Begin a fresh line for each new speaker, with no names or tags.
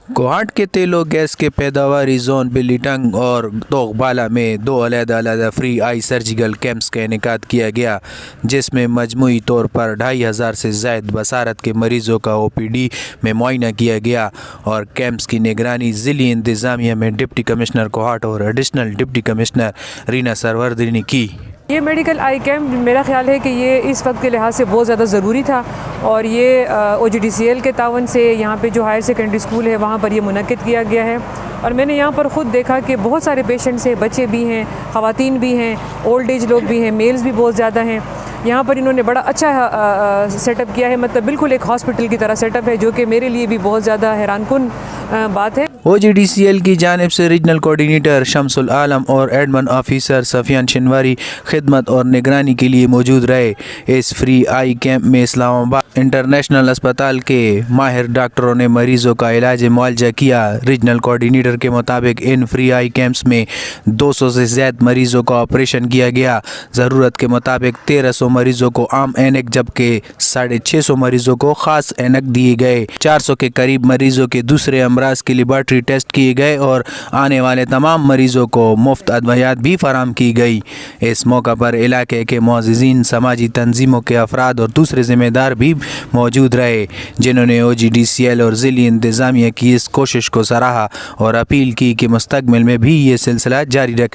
कोहाट के तेल और गैस के पैदावारी जोन बिल्ली टंग और तोगबाला में 2 अलग-अलग फ्री आई सर्जिकल कैंप्स का इनेकाद किया गया, जिसमें मजमूई तौर पर 2500 से ज़ायद बसारत के मरीज़ों का OPD में मुआयना किया गया और कैंप्स की निगरानी ज़िली इंतज़ामिया में डिप्टी कमिश्नर कोहाट और additional deputy commissioner Reena Suhrawardy ने की।
ये मेडिकल आई कैम्प मेरा ख़्याल है कि ये इस वक्त के लिहाज से बहुत ज़्यादा ज़रूरी था और ये OGDCL के तावन से यहाँ पे जो हायर सेकेंडरी स्कूल है वहाँ पर ये मुनक्किद किया गया है और मैंने यहाँ पर ख़ुद देखा कि बहुत सारे पेशेंट्स हैं, बच्चे भी हैं, ख़वातीन भी हैं, ओल्ड एज लोग भी हैं, मेल्स भी बहुत ज़्यादा हैं। यहाँ पर इन्होंने बड़ा अच्छा सेटअप किया है, मतलब बिल्कुल एक हॉस्पिटल की तरह सेटअप है, जो कि मेरे लिए भी बहुत ज़्यादा हैरानकुन बात है।
OGDCL की जानिब से रीजनल कोऑर्डिनेटर शमसुल आलम और एडमन ऑफिसर सफियान शिनवारी खिदमत और निगरानी के लिए मौजूद रहे। इस फ्री आई कैंप में इस्लामाबाद इंटरनेशनल अस्पताल के माहिर डॉक्टरों ने मरीज़ों का इलाज मुआलजा किया। रीजनल कोऑर्डिनेटर के मुताबिक इन फ्री आई कैंप्स में 200 से ज़्यादा मरीज़ों का ऑपरेशन किया गया। ज़रूरत के मुताबिक 1300 मरीज़ों को आम ऐनक जबकि 650 मरीज़ों को ख़ास ऐनक दिए गए। 400 के करीब मरीज़ों के दूसरे अमराज के लेबॉर्ट्री टेस्ट किए गए और आने वाले तमाम मरीज़ों को मुफ्त अदवियात भी फराम की गई। इस मौका पर इलाके के मुअज़्ज़िज़ीन, समाजी तंजीमों के अफराद और दूसरे ज़िम्मेदार भी मौजूद रहे, जिन्होंने OGDCL और ज़िली इंतज़ामिया की इस कोशिश को सराहा और अपील की कि मुस्तक़बिल में भी ये सिलसिला जारी रखे।